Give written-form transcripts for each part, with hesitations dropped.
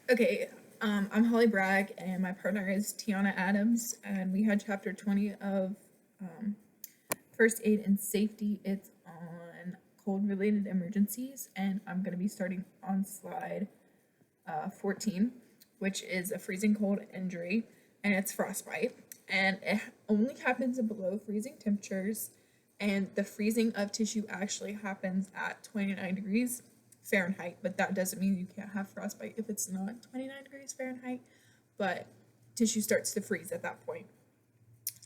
Okay, I'm Holly Bragg, and my partner is Tiana Adams, and we had chapter 20 of um, First Aid and Safety. It's on cold related emergencies, and I'm going to be starting on slide 14, which is a freezing cold injury, and it's frostbite. And it only happens at below freezing temperatures, and the freezing of tissue actually happens at 29 degrees Fahrenheit, but that doesn't mean you can't have frostbite if it's not 29 degrees Fahrenheit, but tissue starts to freeze at that point.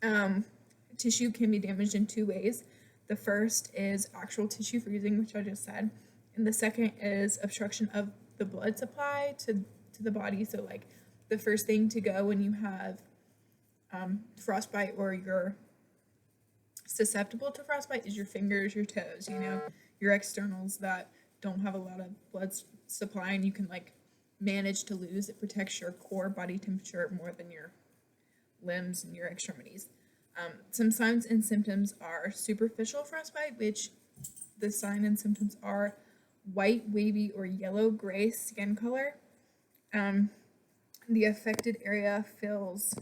Um, Tissue can be damaged in two ways. The first is actual tissue freezing, which I just said, and the second is obstruction of the blood supply to the body. So, like, the first thing to go when you have frostbite or you're susceptible to frostbite is your fingers, your toes, your externals that don't have a lot of blood supply, and you can like manage to lose. It protects your core body temperature more than your limbs and your extremities. Some signs and symptoms are superficial frostbite, which the sign and symptoms are white, wavy, or yellow gray skin color. Um, the affected area feels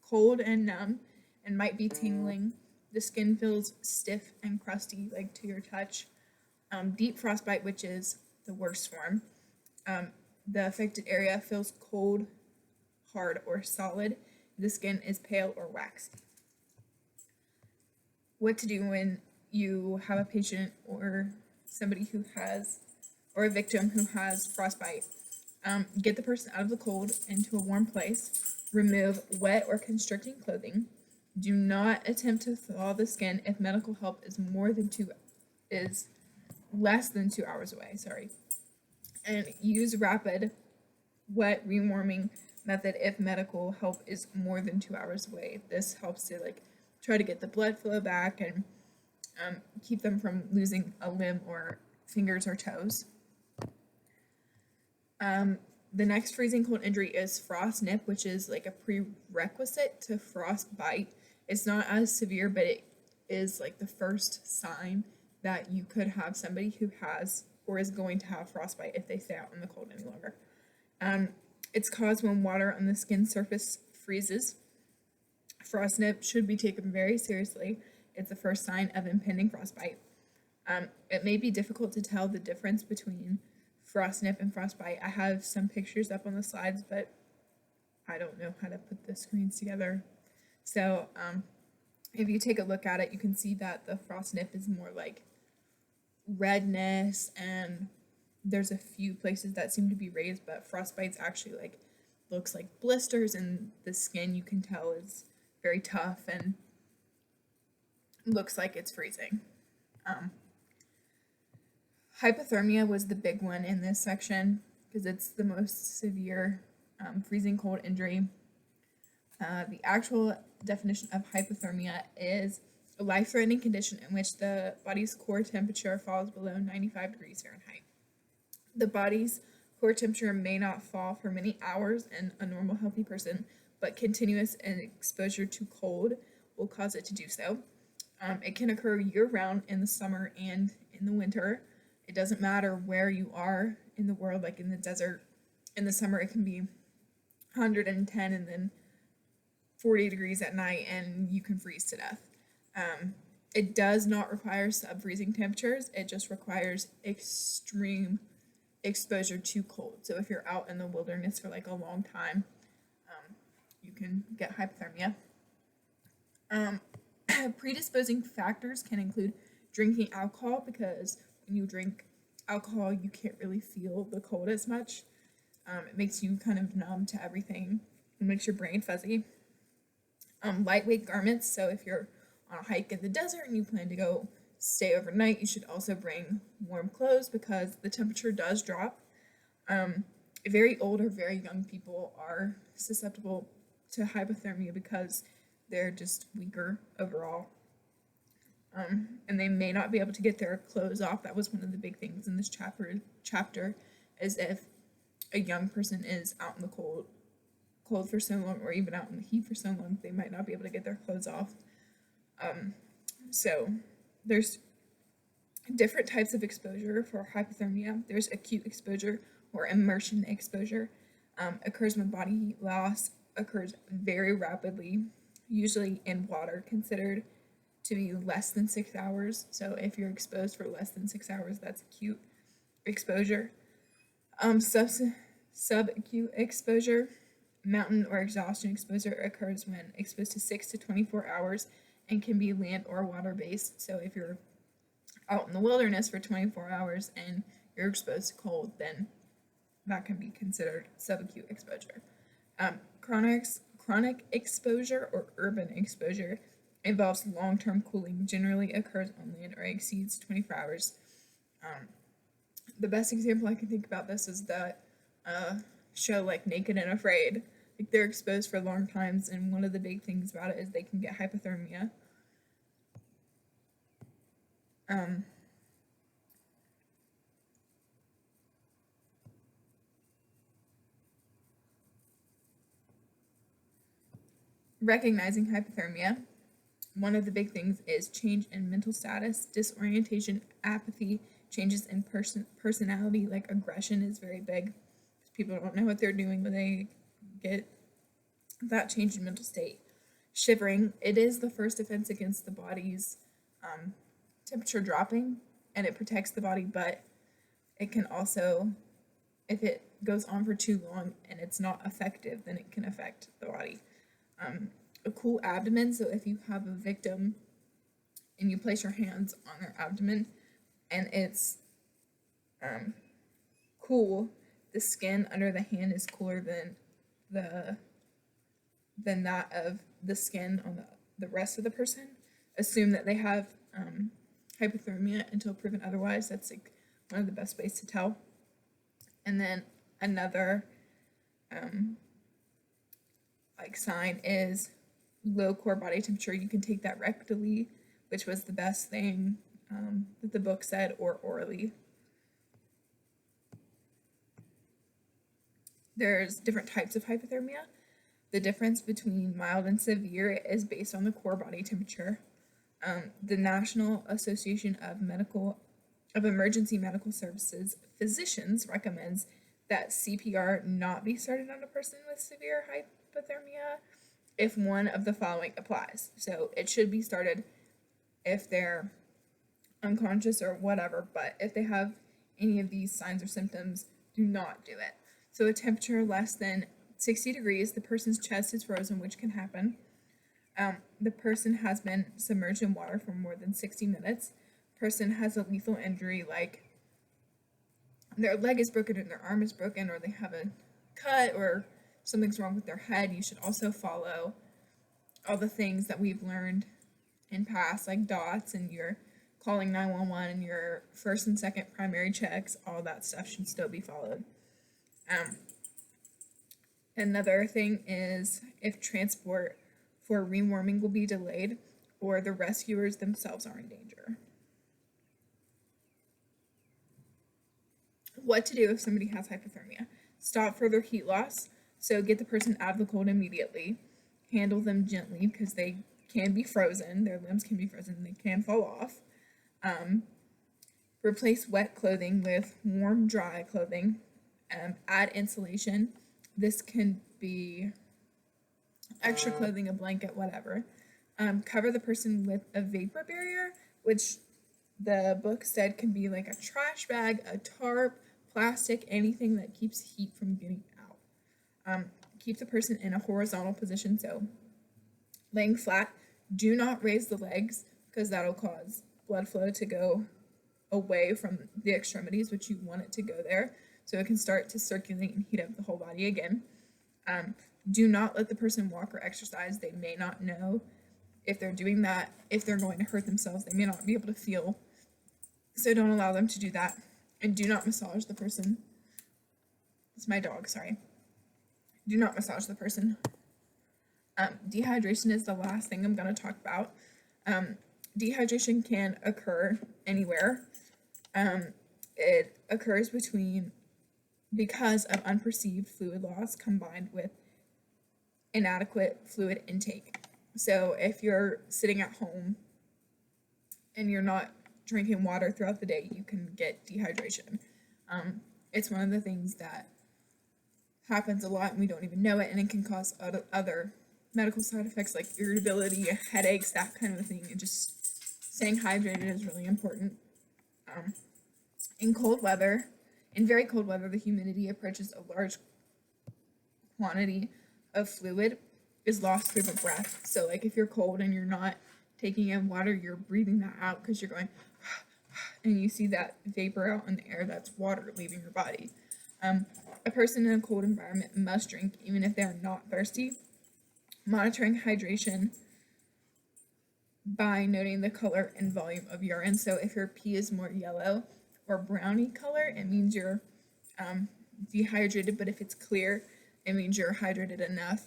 cold and numb and might be tingling. The skin feels stiff and crusty, like to your touch. Deep frostbite, which is the worst form. Um, the affected area feels cold, hard, or solid. The skin is pale or waxy. What to do when you have a patient or somebody who has, or a victim who has frostbite. Get the person out of the cold into a warm place. Remove wet or constricting clothing. Do not attempt to thaw the skin if medical help is less than 2 hours away. Sorry, and use rapid wet rewarming method if medical help is more than 2 hours away. This helps to like try to get the blood flow back and keep them from losing a limb or fingers or toes. The next freezing cold injury is frost nip, which is like a prerequisite to frostbite. It's not as severe, but it is like the first sign that you could have somebody who has or is going to have frostbite if they stay out in the cold any longer. It's caused when water on the skin surface freezes. Frost nip should be taken very seriously. It's the first sign of impending frostbite. It may be difficult to tell the difference between frost nip and frostbite. I have some pictures up on the slides, but I don't know how to put the screens together. So if you take a look at it, you can see that the frost nip is more like redness, and there's a few places that seem to be raised, but frostbite's actually like looks like blisters, and the skin you can tell is very tough and looks like it's freezing. Hypothermia was the big one in this section because it's the most severe freezing cold injury. The actual definition of hypothermia is a life-threatening condition in which the body's core temperature falls below 95 degrees Fahrenheit. The body's core temperature may not fall for many hours in a normal healthy person, but continuous exposure to cold will cause it to do so. It can occur year-round in the summer and in the winter. It doesn't matter where you are in the world, like in the desert. In the summer, it can be 110 and then 40 degrees at night, and you can freeze to death. It does not require sub-freezing temperatures. It just requires extreme exposure to cold. So if you're out in the wilderness for like a long time, you can get hypothermia. Predisposing factors can include drinking alcohol, because when you drink alcohol, you can't really feel the cold as much. It makes you kind of numb to everything. It makes your brain fuzzy. Lightweight garments. So if you're on a hike in the desert and you plan to go stay overnight, you should also bring warm clothes because the temperature does drop. Very old or very young people are susceptible to hypothermia because they're just weaker overall. And they may not be able to get their clothes off. That was one of the big things in this chapter, is if a young person is out in the cold for so long, or even out in the heat for so long, they might not be able to get their clothes off. So there's different types of exposure for hypothermia. There's acute exposure or immersion exposure. Occurs when body heat loss occurs very rapidly, usually in water considered to be less than 6 hours. So if you're exposed for less than 6 hours, that's acute exposure. Subacute exposure, mountain or exhaustion exposure occurs when exposed to 6 to 24 hours and can be land or water based. So if you're out in the wilderness for 24 hours and you're exposed to cold, then that can be considered subacute exposure. Chronic exposure or urban exposure involves long-term cooling, generally occurs on land or exceeds 24 hours. The best example I can think about this is that show like Naked and Afraid. Like they're exposed for long times, and one of the big things about it is they can get hypothermia. Recognizing hypothermia, one of the big things is change in mental status, disorientation, apathy, changes in personality, like aggression is very big. People don't know what they're doing when they get that change in mental state. Shivering, it is the first offense against the body's temperature dropping, and it protects the body, but it can also, if it goes on for too long and it's not effective, then it can affect the body. A cool abdomen, so if you have a victim and you place your hands on their abdomen and it's cool, the skin under the hand is cooler than that of the skin on the rest of the person. Assume that they have hypothermia until proven otherwise. That's like one of the best ways to tell. And then another like sign is low core body temperature. You can take that rectally, which was the best thing that the book said, or orally. There's different types of hypothermia. The difference between mild and severe is based on the core body temperature. The National Association of Emergency Medical Services Physicians recommends that CPR not be started on a person with severe hypothermia if one of the following applies. So it should be started if they're unconscious or whatever, but if they have any of these signs or symptoms, do not do it. So a temperature less than 60 degrees, the person's chest is frozen, which can happen. The person has been submerged in water for more than 60 minutes. Person has a lethal injury, like their leg is broken or their arm is broken, or they have a cut or something's wrong with their head. You should also follow all the things that we've learned in past, like DOTS, and your calling 911 and your first and second primary checks. All that stuff should still be followed. Another thing is if transport for rewarming will be delayed or the rescuers themselves are in danger. What to do if somebody has hypothermia? Stop further heat loss. So get the person out of the cold immediately. Handle them gently because they can be frozen. Their limbs can be frozen. They can fall off. Replace wet clothing with warm, dry clothing. Add insulation. This can be extra clothing, a blanket, whatever. Cover the person with a vapor barrier, which the book said can be like a trash bag, a tarp, plastic, anything that keeps heat from getting out. Keep the person in a horizontal position, so laying flat. Do not raise the legs because that'll cause blood flow to go away from the extremities, which you want it to go there, so it can start to circulate and heat up the whole body again. Do not let the person walk or exercise. They may not know if they're doing that, if they're going to hurt themselves. They may not be able to feel, so don't allow them to do that. And do not massage the person. It's my dog, sorry. Do not massage the person. Dehydration is the last thing I'm going to talk about. Dehydration can occur anywhere. It occurs because of unperceived fluid loss combined with inadequate fluid intake. So if you're sitting at home and you're not drinking water throughout the day, you can get dehydration. It's one of the things that happens a lot and we don't even know it, and it can cause other medical side effects like irritability, headaches, that kind of thing. And just staying hydrated is really important. In cold weather, in very cold weather, the humidity approaches a large quantity of fluid is lost through the breath. So, like if you're cold and you're not taking in water, you're breathing that out because you're going, and you see that vapor out in the air. That's water leaving your body. A person in a cold environment must drink even if they are not thirsty. Monitoring hydration by noting the color and volume of urine. So if your pee is more yellow or browny color, it means you're dehydrated, but if it's clear, it means you're hydrated enough.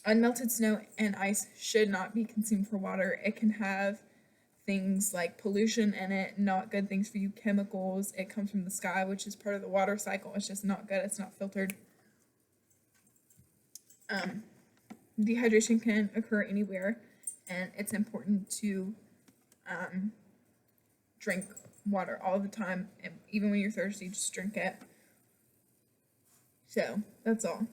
Unmelted snow and ice should not be consumed for water. It can have things like pollution in it, not good things for you, chemicals. It comes from the sky, which is part of the water cycle. It's just not good. It's not filtered. Dehydration can occur anywhere, and it's important to drink water all the time. And even when you're thirsty, just drink it. So that's all.